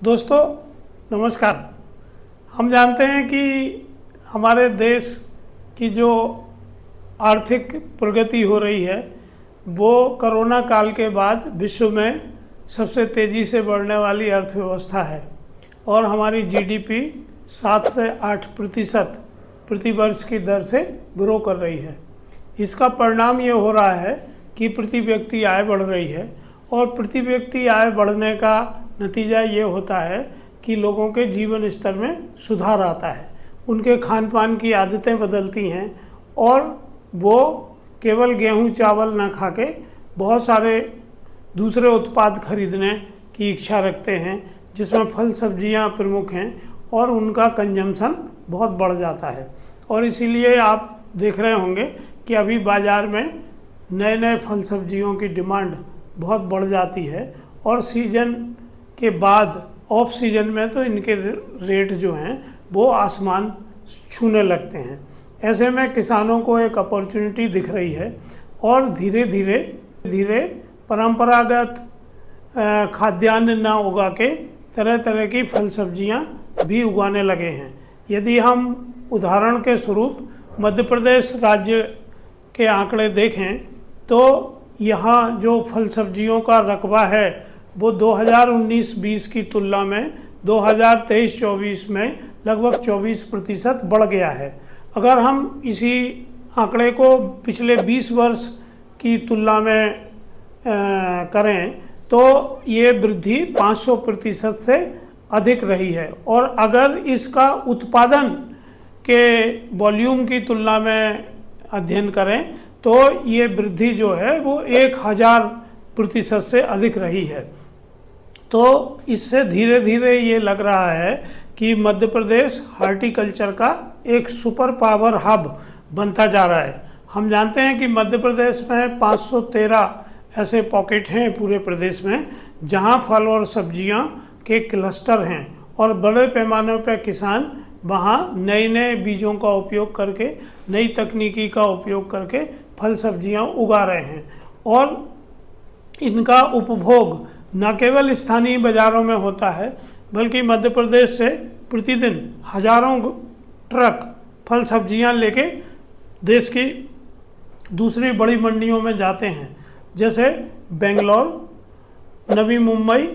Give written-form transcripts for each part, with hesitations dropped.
दोस्तों नमस्कार। हम जानते हैं कि हमारे देश की जो आर्थिक प्रगति हो रही है वो कोरोना काल के बाद विश्व में सबसे तेज़ी से बढ़ने वाली अर्थव्यवस्था है और हमारी जीडीपी 7 से 8% प्रति वर्ष की दर से ग्रो कर रही है। इसका परिणाम ये हो रहा है कि प्रति व्यक्ति आय बढ़ रही है और प्रति व्यक्ति आय बढ़ने का नतीजा ये होता है कि लोगों के जीवन स्तर में सुधार आता है, उनके खान पान की आदतें बदलती हैं और वो केवल गेहूं चावल ना खा के बहुत सारे दूसरे उत्पाद खरीदने की इच्छा रखते हैं, जिसमें फल सब्जियां प्रमुख हैं और उनका कंजम्पशन बहुत बढ़ जाता है। और इसीलिए आप देख रहे होंगे कि अभी बाज़ार में नए नए फल सब्जियों की डिमांड बहुत बढ़ जाती है और सीजन के बाद ऑफ सीजन में तो इनके रेट जो हैं वो आसमान छूने लगते हैं। ऐसे में किसानों को एक अपॉर्चुनिटी दिख रही है और धीरे धीरे परंपरागत खाद्यान्न ना उगा के तरह तरह की फल सब्जियां भी उगाने लगे हैं। यदि हम उदाहरण के स्वरूप मध्य प्रदेश राज्य के आंकड़े देखें तो यहाँ जो फल सब्जियों का रकबा है वो 2019-20 की तुलना में 2023-24 में लगभग 24% बढ़ गया है। अगर हम इसी आंकड़े को पिछले 20 वर्ष की तुलना में करें तो ये वृद्धि 500% से अधिक रही है और अगर इसका उत्पादन के वॉल्यूम की तुलना में अध्ययन करें तो ये वृद्धि जो है वो 1000% से अधिक रही है। तो इससे धीरे धीरे ये लग रहा है कि मध्य प्रदेश हॉर्टिकल्चर का एक सुपर पावर हब बनता जा रहा है। हम जानते हैं कि मध्य प्रदेश में 513 ऐसे पॉकेट हैं पूरे प्रदेश में जहां फल और सब्जियां के क्लस्टर हैं और बड़े पैमाने पर किसान वहां नए नए बीजों का उपयोग करके, नई तकनीकी का उपयोग करके फल सब्जियां उगा रहे हैं और इनका उपभोग न केवल स्थानीय बाज़ारों में होता है बल्कि मध्य प्रदेश से प्रतिदिन हजारों ट्रक फल सब्जियां लेके देश की दूसरी बड़ी मंडियों में जाते हैं, जैसे बेंगलोर, नवी मुंबई,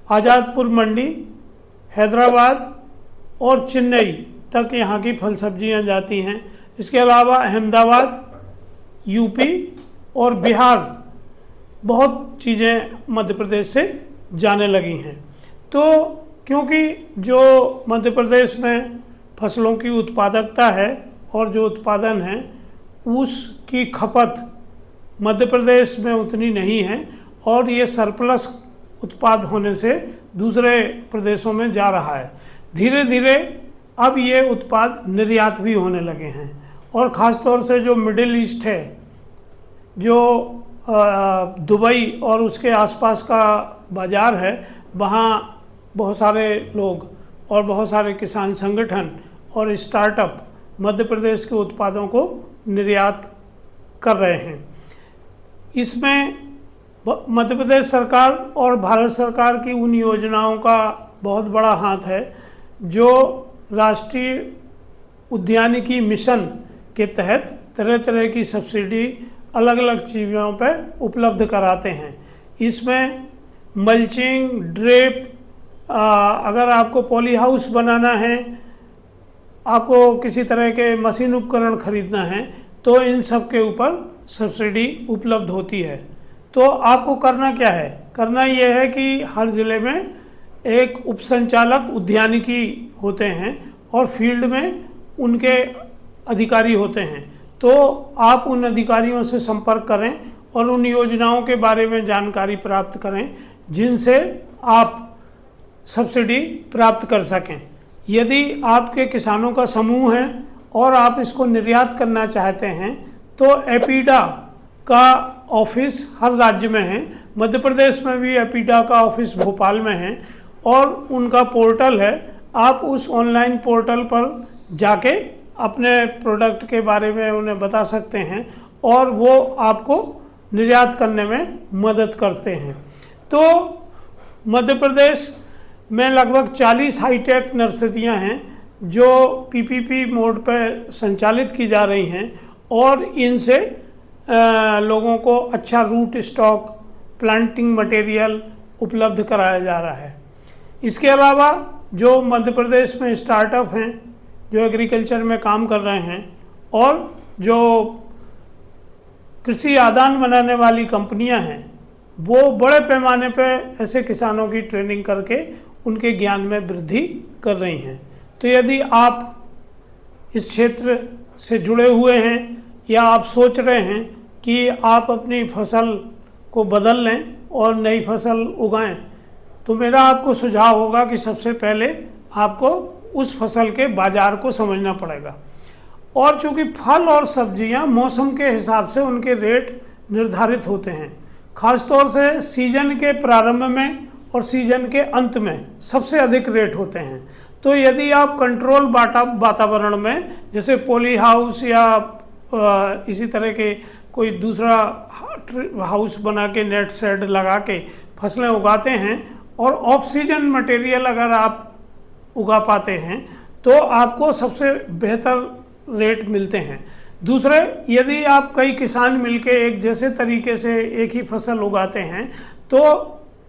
आज़ादपुर मंडी, हैदराबाद और चेन्नई तक यहाँ की फल सब्जियां जाती हैं। इसके अलावा अहमदाबाद, यूपी और बिहार बहुत चीज़ें मध्य प्रदेश से जाने लगी हैं। तो क्योंकि जो मध्य प्रदेश में फसलों की उत्पादकता है और जो उत्पादन है उसकी खपत मध्य प्रदेश में उतनी नहीं है और ये सरप्लस उत्पाद होने से दूसरे प्रदेशों में जा रहा है। धीरे धीरे अब ये उत्पाद निर्यात भी होने लगे हैं और ख़ास तौर से जो मिडिल ईस्ट है, जो दुबई और उसके आसपास का बाज़ार है, वहाँ बहुत सारे लोग और बहुत सारे किसान संगठन और स्टार्टअप मध्य प्रदेश के उत्पादों को निर्यात कर रहे हैं। इसमें मध्य प्रदेश सरकार और भारत सरकार की उन योजनाओं का बहुत बड़ा हाथ है जो राष्ट्रीय उद्यानिकी मिशन के तहत तरह तरह की सब्सिडी अलग अलग चीज़ों पर उपलब्ध कराते हैं। इसमें मल्चिंग, ड्रेप, अगर आपको पॉली हाउस बनाना है, आपको किसी तरह के मशीन उपकरण खरीदना है तो इन सब के ऊपर सब्सिडी उपलब्ध होती है। तो आपको करना क्या है? करना यह है कि हर ज़िले में एक उपसंचालक उद्यानिकी होते हैं और फील्ड में उनके अधिकारी होते हैं। तो आप उन अधिकारियों से संपर्क करें और उन योजनाओं के बारे में जानकारी प्राप्त करें जिनसे आप सब्सिडी प्राप्त कर सकें। यदि आपके किसानों का समूह है और आप इसको निर्यात करना चाहते हैं तो एपीडा का ऑफिस हर राज्य में है। मध्य प्रदेश में भी एपीडा का ऑफिस भोपाल में है और उनका पोर्टल है। आप उस ऑनलाइन पोर्टल पर जाके अपने प्रोडक्ट के बारे में उन्हें बता सकते हैं और वो आपको निर्यात करने में मदद करते हैं। तो मध्य प्रदेश में लगभग 40 हाईटेक नर्सरियां हैं जो पीपीपी मोड पर संचालित की जा रही हैं और इनसे लोगों को अच्छा रूट स्टॉक, प्लांटिंग मटेरियल उपलब्ध कराया जा रहा है। इसके अलावा जो मध्य प्रदेश में स्टार्टअप हैं जो एग्रीकल्चर में काम कर रहे हैं और जो कृषि आदान बनाने वाली कंपनियां हैं, वो बड़े पैमाने पर ऐसे किसानों की ट्रेनिंग करके उनके ज्ञान में वृद्धि कर रही हैं। तो यदि आप इस क्षेत्र से जुड़े हुए हैं या आप सोच रहे हैं कि आप अपनी फसल को बदल लें और नई फसल उगाएं, तो मेरा आपको सुझाव होगा कि सबसे पहले आपको उस फसल के बाज़ार को समझना पड़ेगा। और चूँकि फल और सब्जियां मौसम के हिसाब से उनके रेट निर्धारित होते हैं, ख़ासतौर से सीजन के प्रारंभ में और सीजन के अंत में सबसे अधिक रेट होते हैं। तो यदि आप कंट्रोल वातावरण में जैसे पॉली हाउस या इसी तरह के कोई दूसरा हाउस बना के नेट शेड लगा के फसलें उगाते हैं और ऑफ सीजन मटेरियल अगर आप उगा पाते हैं तो आपको सबसे बेहतर रेट मिलते हैं। दूसरे, यदि आप कई किसान मिलके एक जैसे तरीके से एक ही फसल उगाते हैं तो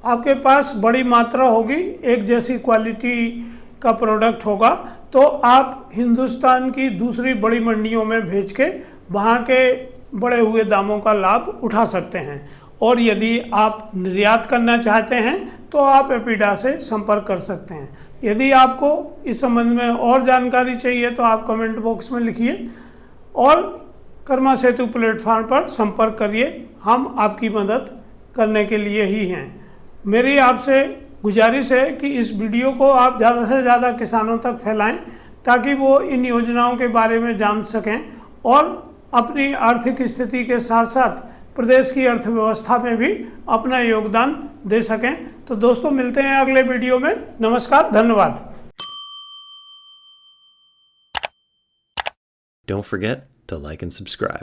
आपके पास बड़ी मात्रा होगी, एक जैसी क्वालिटी का प्रोडक्ट होगा, तो आप हिंदुस्तान की दूसरी बड़ी मंडियों में भेज के वहाँ के बढ़े हुए दामों का लाभ उठा सकते हैं। और यदि आप निर्यात करना चाहते हैं तो आप एपीडा से संपर्क कर सकते हैं। यदि आपको इस संबंध में और जानकारी चाहिए तो आप कमेंट बॉक्स में लिखिए और कर्मा सेतु प्लेटफॉर्म पर संपर्क करिए, हम आपकी मदद करने के लिए ही हैं। मेरी आपसे गुजारिश है कि इस वीडियो को आप ज़्यादा से ज़्यादा किसानों तक फैलाएं ताकि वो इन योजनाओं के बारे में जान सकें और अपनी आर्थिक स्थिति के साथ साथ प्रदेश की अर्थव्यवस्था में भी अपना योगदान दे सकें। तो दोस्तों, मिलते हैं अगले वीडियो में। नमस्कार, धन्यवाद। Don't forget to like and subscribe.